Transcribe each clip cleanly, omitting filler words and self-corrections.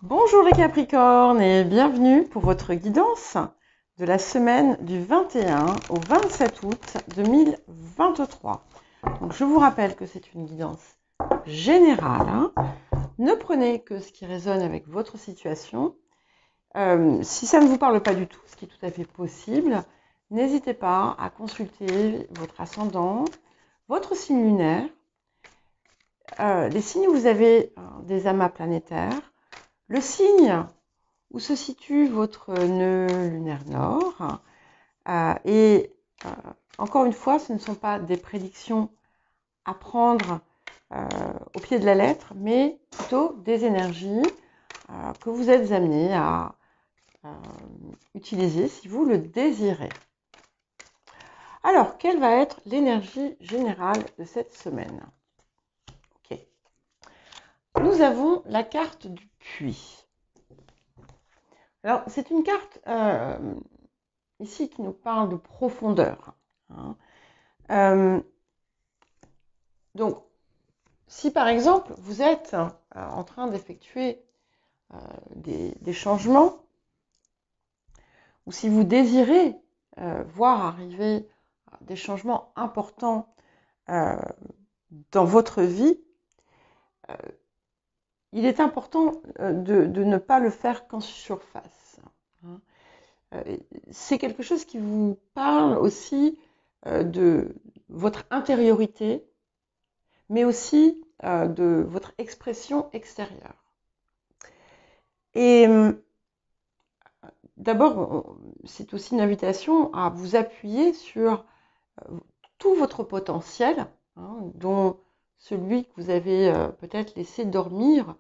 Bonjour les Capricornes et bienvenue pour votre guidance de la semaine du 21 au 27 août 2023. Donc, je vous rappelle que c'est une guidance générale. Ne prenez que ce qui résonne avec votre situation. Si ça ne vous parle pas du tout, ce qui est tout à fait possible, n'hésitez pas à consulter votre ascendant, votre signe lunaire, les signes où vous avez des amas planétaires, le signe où se situe votre nœud lunaire nord. Et encore une fois, ce ne sont pas des prédictions à prendre au pied de la lettre, mais plutôt des énergies que vous êtes amenés à utiliser si vous le désirez. Alors, quelle va être l'énergie générale de cette semaine? Ok. Nous avons la carte du puits. Alors, c'est une carte ici qui nous parle de profondeur. Donc, si par exemple vous êtes en train d'effectuer des changements, ou si vous désirez voir arriver des changements importants dans votre vie, il est important de ne pas le faire qu'en surface. C'est quelque chose qui vous parle aussi de votre intériorité, mais aussi de votre expression extérieure. Et d'abord, c'est aussi une invitation à vous appuyer sur tout votre potentiel, dont celui que vous avez peut-être laissé dormir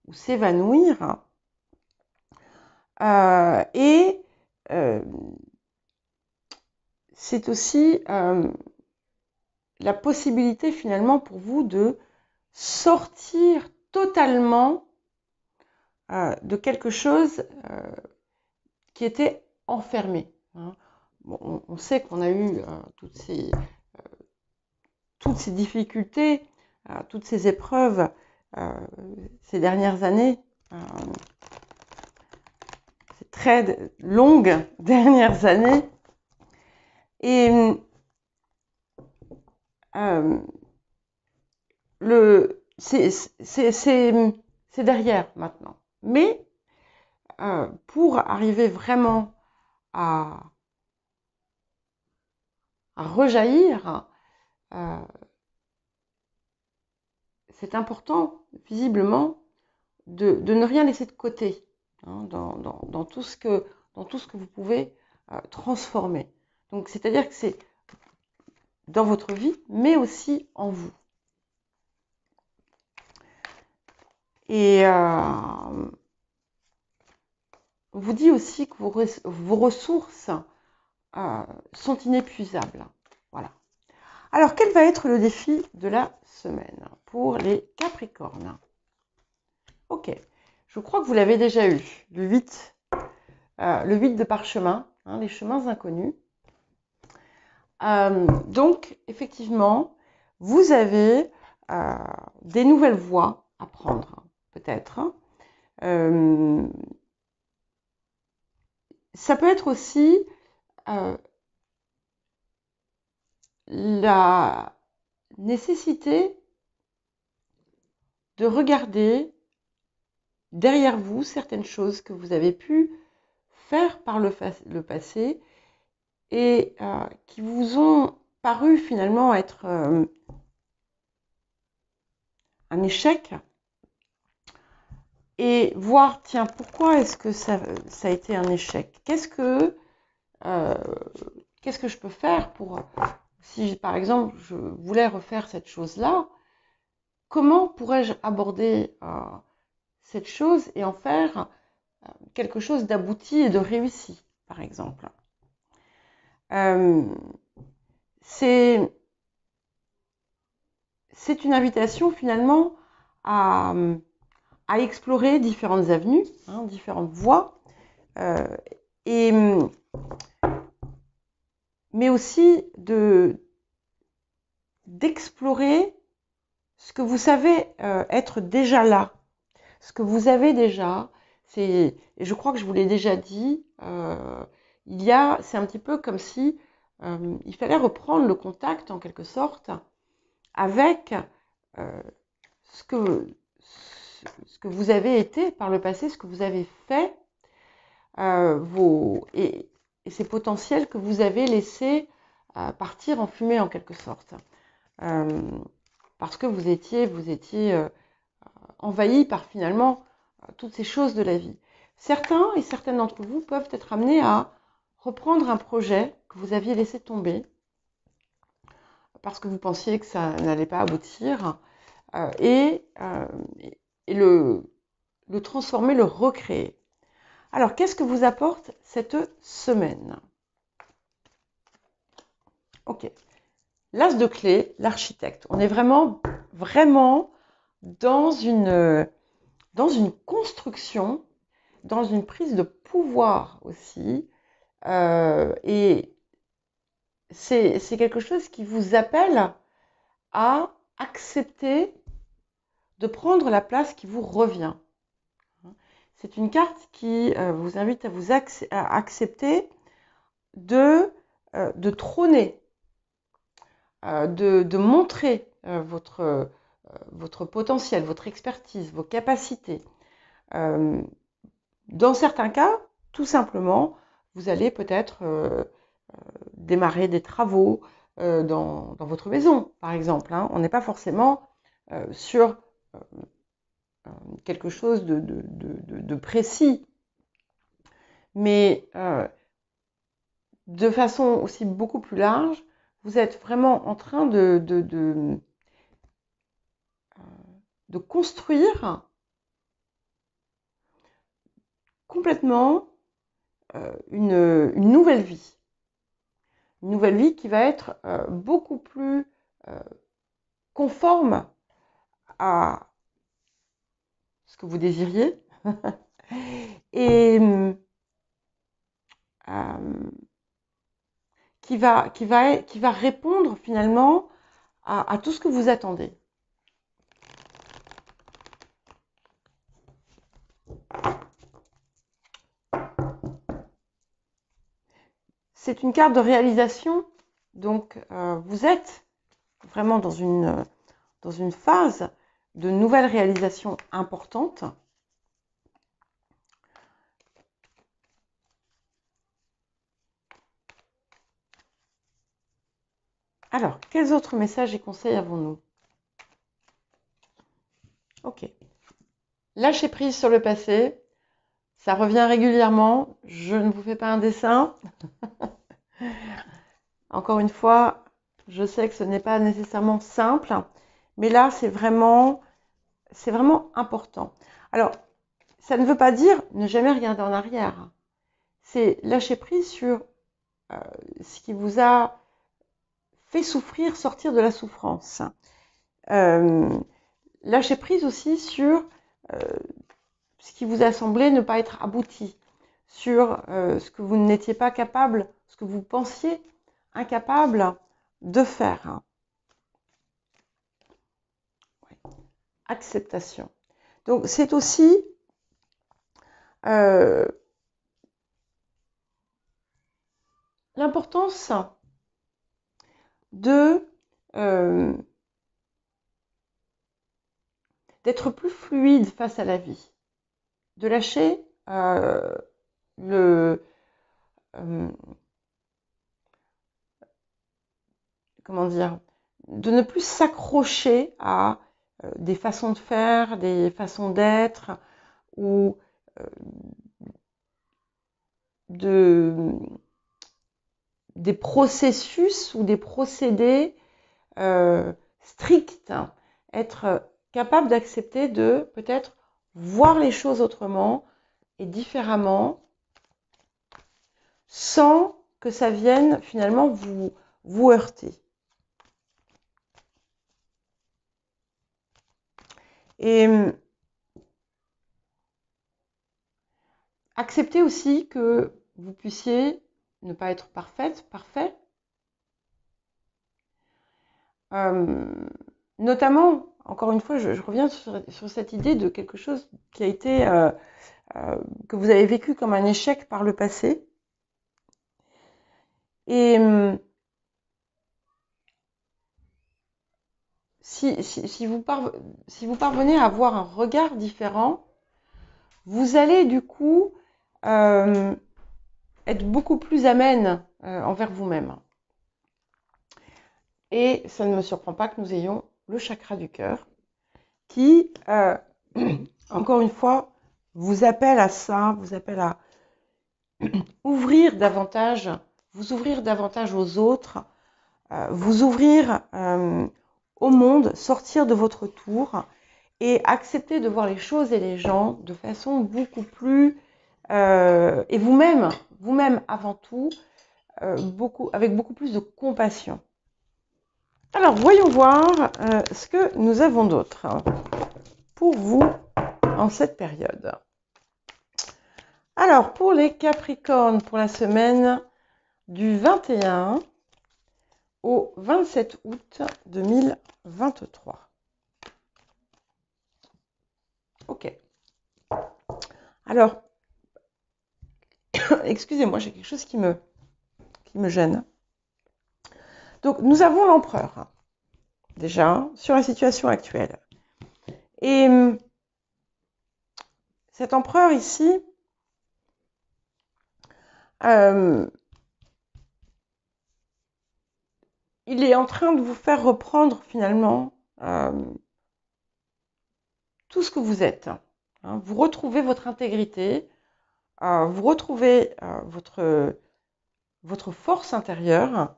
ou s'évanouir. Et c'est aussi la possibilité finalement pour vous de sortir totalement de quelque chose qui était enfermé. Bon, on sait qu'on a eu toutes ces difficultés, toutes ces épreuves ces dernières années, ces très longues dernières années. Et c'est derrière maintenant. Mais pour arriver vraiment à rejaillir, c'est important, visiblement, de ne rien laisser de côté dans tout ce que vous pouvez transformer. Donc, c'est-à-dire que c'est dans votre vie, mais aussi en vous. Et on vous dit aussi que vos ressources sont inépuisables. Voilà. Alors, quel va être le défi de la semaine pour les Capricornes? Ok, je crois que vous l'avez déjà eu, le 8 de parchemin, les chemins inconnus. Donc, effectivement, vous avez des nouvelles voies à prendre, peut-être. Ça peut être aussi la nécessité de regarder derrière vous certaines choses que vous avez pu faire par le passé et qui vous ont paru finalement être un échec, et voir, tiens, pourquoi est-ce que ça a été un échec? Qu'est-ce que je peux faire pour, si par exemple je voulais refaire cette chose-là, comment pourrais-je aborder cette chose et en faire quelque chose d'abouti et de réussi, par exemple. C'est une invitation finalement à explorer différentes avenues, différentes voies, mais aussi d'explorer ce que vous savez être déjà là, ce que vous avez déjà, Et je crois que je vous l'ai déjà dit, c'est un petit peu comme si il fallait reprendre le contact en quelque sorte avec ce que vous avez été par le passé, ce que vous avez fait, et ces potentiels que vous avez laissés partir en fumée en quelque sorte. Parce que vous étiez envahi par finalement toutes ces choses de la vie. Certains et certaines d'entre vous peuvent être amenés à reprendre un projet que vous aviez laissé tomber parce que vous pensiez que ça n'allait pas aboutir et le transformer, le recréer. Alors, qu'est-ce que vous apporte cette semaine? Ok. L'as de clé, l'architecte. On est vraiment dans une construction, dans une prise de pouvoir aussi. Et c'est quelque chose qui vous appelle à accepter de prendre la place qui vous revient. C'est une carte qui vous invite à accepter de trôner, de montrer votre potentiel, votre expertise, vos capacités. Dans certains cas, tout simplement, vous allez peut-être démarrer des travaux dans votre maison, par exemple. On n'est pas forcément sur quelque chose de précis, mais de façon aussi beaucoup plus large, vous êtes vraiment en train de construire complètement une nouvelle vie. Une nouvelle vie qui va être beaucoup plus conforme à ce que vous désiriez et qui va répondre finalement à tout ce que vous attendez. C'est une carte de réalisation, donc vous êtes vraiment dans une phase de nouvelles réalisations importantes. Alors, quels autres messages et conseils avons-nous? Ok. Lâchez prise sur le passé. Ça revient régulièrement. Je ne vous fais pas un dessin. Encore une fois, je sais que ce n'est pas nécessairement simple, mais là, c'est vraiment important. Alors, ça ne veut pas dire ne jamais regarder en arrière. C'est lâcher prise sur ce qui vous a fait souffrir, sortir de la souffrance. Lâcher prise aussi sur ce qui vous a semblé ne pas être abouti, sur ce que vous n'étiez pas capable, ce que vous pensiez incapable de faire. Ouais. Acceptation. Donc c'est aussi l'importance d'être plus fluide face à la vie, de lâcher comment dire, de ne plus s'accrocher à des façons de faire, des façons d'être, ou des processus ou des procédés stricts. Être capable d'accepter de peut-être voir les choses autrement et différemment, sans que ça vienne finalement vous heurter. Et accepter aussi que vous puissiez ne pas être parfait. Notamment, encore une fois, je reviens sur cette idée de quelque chose qui a été que vous avez vécu comme un échec par le passé. Et si vous parvenez à avoir un regard différent, vous allez du coup être beaucoup plus amène envers vous-même. Et ça ne me surprend pas que nous ayons le chakra du cœur qui, encore une fois, vous appelle à ça, vous appelle à ouvrir davantage, vous ouvrir davantage aux autres, vous ouvrir au monde, sortir de votre tour et accepter de voir les choses et les gens de façon beaucoup plus... et vous-même avant tout, avec beaucoup plus de compassion. Alors, voyons voir ce que nous avons d'autre pour vous en cette période. Alors, pour les Capricornes, pour la semaine du 21 au 27 août 2023. Ok. Alors, excusez-moi, j'ai quelque chose qui me gêne. Donc, nous avons l'empereur, déjà, sur la situation actuelle. Et cet empereur ici, il est en train de vous faire reprendre finalement tout ce que vous êtes. Hein. Vous retrouvez votre intégrité, vous retrouvez votre force intérieure.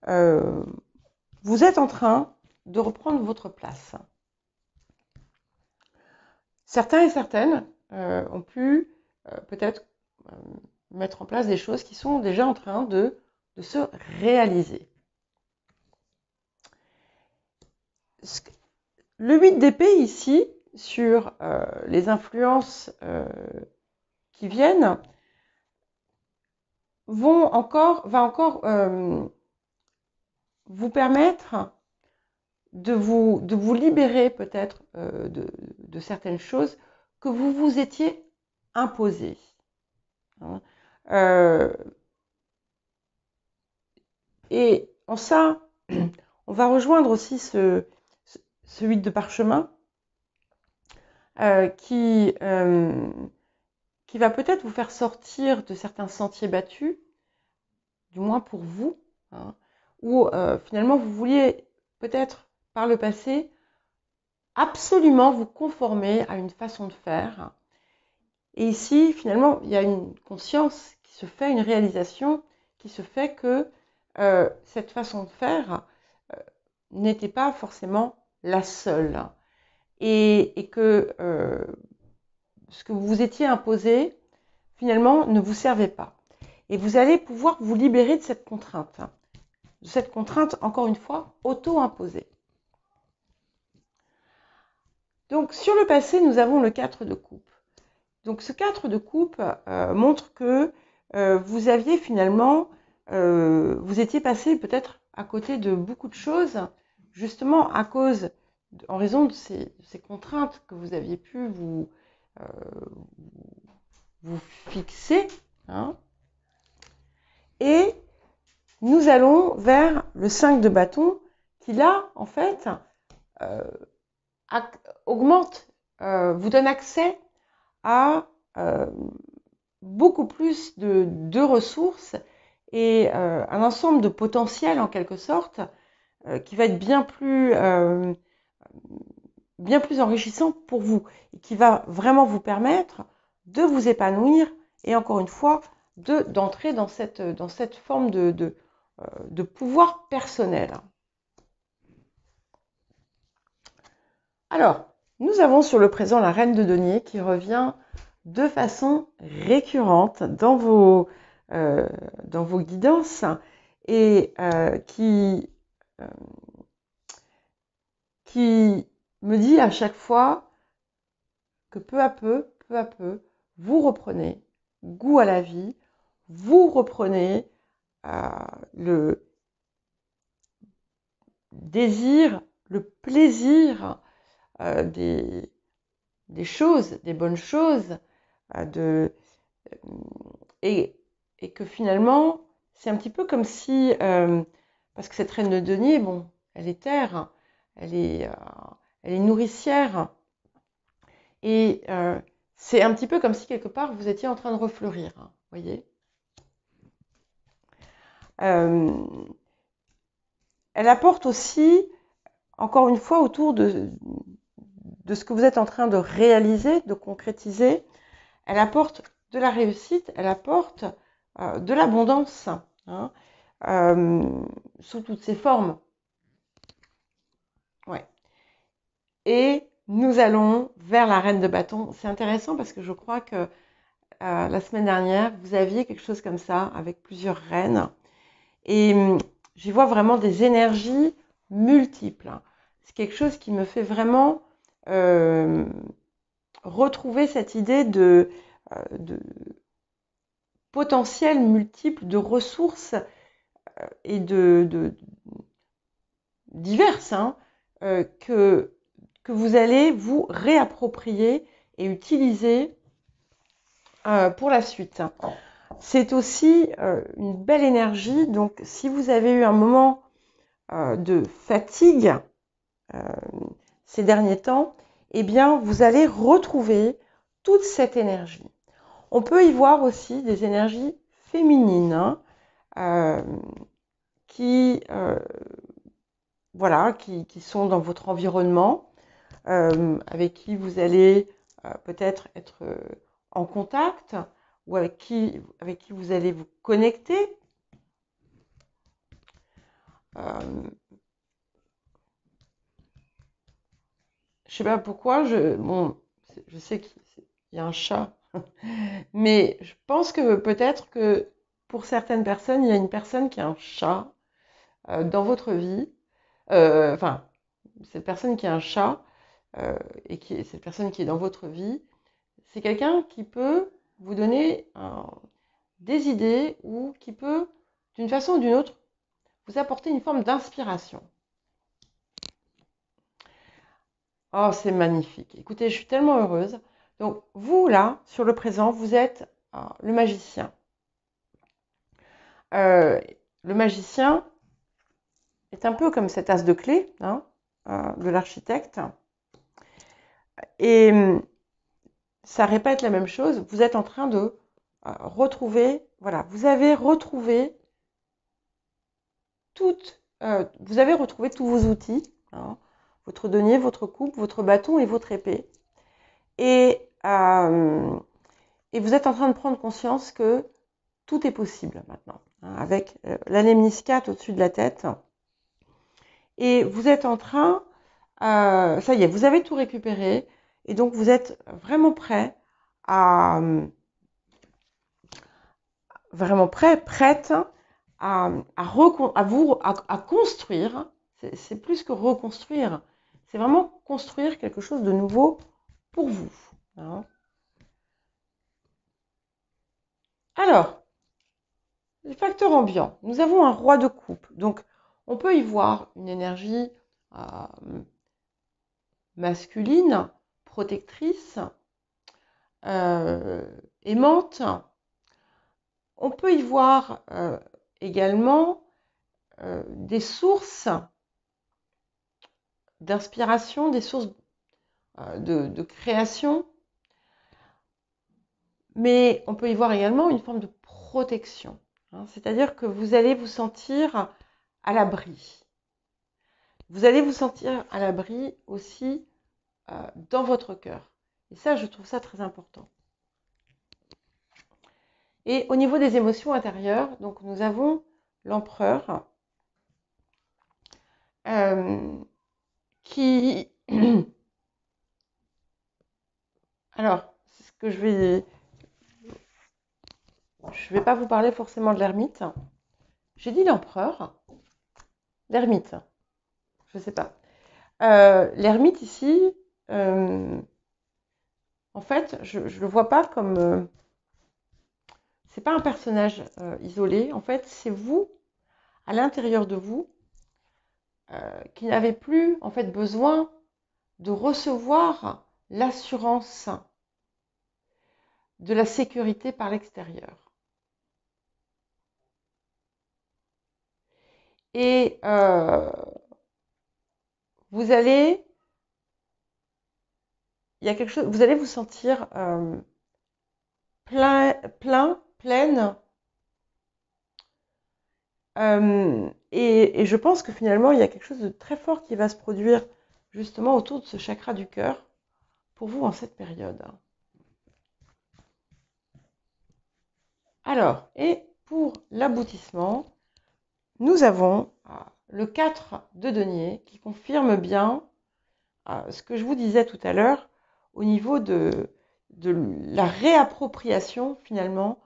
Vous êtes en train de reprendre votre place. Certains et certaines ont pu peut-être mettre en place des choses qui sont déjà en train de se réaliser. Le 8 d'épée ici, sur les influences qui viennent, va encore vous permettre de vous libérer peut-être de certaines choses que vous vous étiez imposées. Hein. Et en ça, on va rejoindre aussi ce 8 de parchemin qui va peut-être vous faire sortir de certains sentiers battus, du moins pour vous, hein, où finalement vous vouliez peut-être par le passé absolument vous conformer à une façon de faire. Et ici, finalement, il y a une conscience qui se fait, une réalisation qui se fait que cette façon de faire n'était pas forcément la seule. Et que ce que vous vous étiez imposé, finalement, ne vous servait pas. Et vous allez pouvoir vous libérer de cette contrainte. De cette contrainte, encore une fois, auto-imposée. Donc, sur le passé, nous avons le 4 de coupe. Donc, ce 4 de coupe montre que vous aviez finalement, vous étiez passé peut-être à côté de beaucoup de choses, justement en raison de ces contraintes que vous aviez pu vous fixer. Hein. Et nous allons vers le 5 de bâton qui là, en fait, augmente, vous donne accès à beaucoup plus de ressources et un ensemble de potentiel en quelque sorte qui va être bien plus enrichissant pour vous et qui va vraiment vous permettre de vous épanouir et encore une fois d'entrer dans cette forme de pouvoir personnel. Alors, nous avons sur le présent la reine de denier qui revient de façon récurrente dans vos guidances et qui me dit à chaque fois que peu à peu, vous reprenez goût à la vie, vous reprenez le désir, le plaisir des des choses, des bonnes choses, et que finalement, c'est un petit peu comme si, parce que cette reine de denier, bon, elle est terre, elle est nourricière, et c'est un petit peu comme si quelque part vous étiez en train de refleurir, hein, voyez. Elle apporte aussi, encore une fois, autour de ce que vous êtes en train de réaliser, de concrétiser, elle apporte de la réussite, elle apporte de l'abondance, hein, sous toutes ses formes. Ouais. Et nous allons vers la reine de bâton. C'est intéressant parce que je crois que la semaine dernière, vous aviez quelque chose comme ça avec plusieurs reines. Et j'y vois vraiment des énergies multiples. C'est quelque chose qui me fait vraiment retrouver cette idée de potentiel multiple de ressources et diverses, hein, que vous allez vous réapproprier et utiliser pour la suite. C'est aussi une belle énergie, donc si vous avez eu un moment de fatigue ces derniers temps, eh bien vous allez retrouver toute cette énergie. On peut y voir aussi des énergies féminines, hein, qui sont dans votre environnement, avec qui vous allez peut-être être en contact, ou avec qui vous allez vous connecter. Je sais pas pourquoi, je sais qu'il y a un chat, mais je pense que peut-être que pour certaines personnes, il y a une personne qui a un chat dans votre vie. Enfin, cette personne qui a un chat et cette personne qui est dans votre vie, c'est quelqu'un qui peut vous donner des idées ou qui peut, d'une façon ou d'une autre, vous apporter une forme d'inspiration. Oh, c'est magnifique. Écoutez, je suis tellement heureuse. Donc, vous, là, sur le présent, vous êtes le magicien. Le magicien est un peu comme cet as de clé, hein, de l'architecte. Et ça répète la même chose. Vous êtes en train de retrouver, voilà, vous avez retrouvé vous avez retrouvé tous vos outils, hein, votre denier, votre coupe, votre bâton et votre épée. Et vous êtes en train de prendre conscience que tout est possible maintenant, hein, avec l'anémniscate au-dessus de la tête. Et vous êtes en train, ça y est, vous avez tout récupéré, et donc vous êtes vraiment prêt prête à construire. C'est plus que reconstruire, c'est vraiment construire quelque chose de nouveau pour vous, hein. Alors, les facteurs ambiants. Nous avons un roi de coupe, donc on peut y voir une énergie masculine, protectrice, aimante. On peut y voir également des sources d'inspiration, des sources de création, mais on peut y voir également une forme de protection, hein, c'est-à-dire que vous allez vous sentir à l'abri. Vous allez vous sentir à l'abri aussi dans votre cœur. Et ça, je trouve ça très important. Et au niveau des émotions intérieures, donc nous avons l'empereur qui... Alors, ce que je vais pas vous parler forcément de l'ermite. J'ai dit l'empereur. L'ermite. Je sais pas. L'ermite ici, en fait, je le vois pas comme... c'est pas un personnage isolé. En fait, c'est vous, à l'intérieur de vous, qui n'avez plus en fait besoin de recevoir l'assurance de la sécurité par l'extérieur. Et vous allez, il y a quelque chose, vous allez vous sentir pleine. Et je pense que finalement, il y a quelque chose de très fort qui va se produire justement autour de ce chakra du cœur pour vous en cette période. Alors, et pour l'aboutissement, nous avons le 4 de denier qui confirme bien ce que je vous disais tout à l'heure au niveau de la réappropriation finalement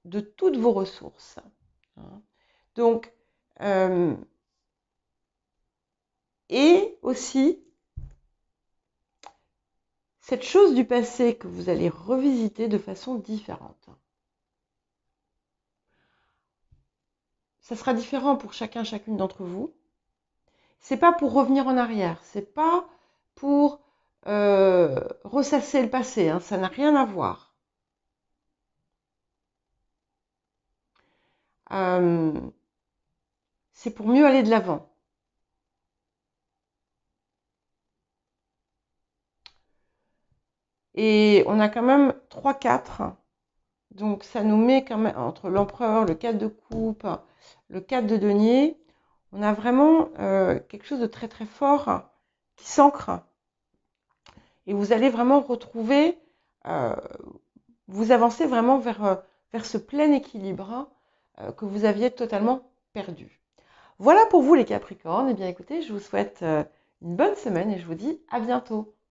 de toutes vos ressources. Donc, et aussi cette chose du passé que vous allez revisiter de façon différente. Ça sera différent pour chacune d'entre vous. C'est pas pour revenir en arrière, c'est pas pour ressasser le passé, hein, ça n'a rien à voir. C'est pour mieux aller de l'avant. Et on a quand même 3-4. Donc ça nous met quand même entre l'empereur, le 4 de coupe, le 4 de denier. On a vraiment quelque chose de très très fort qui s'ancre. Et vous allez vraiment retrouver, vous avancez vraiment vers ce plein équilibre que vous aviez totalement perdu. Voilà pour vous les Capricornes. Eh bien écoutez, je vous souhaite une bonne semaine et je vous dis à bientôt.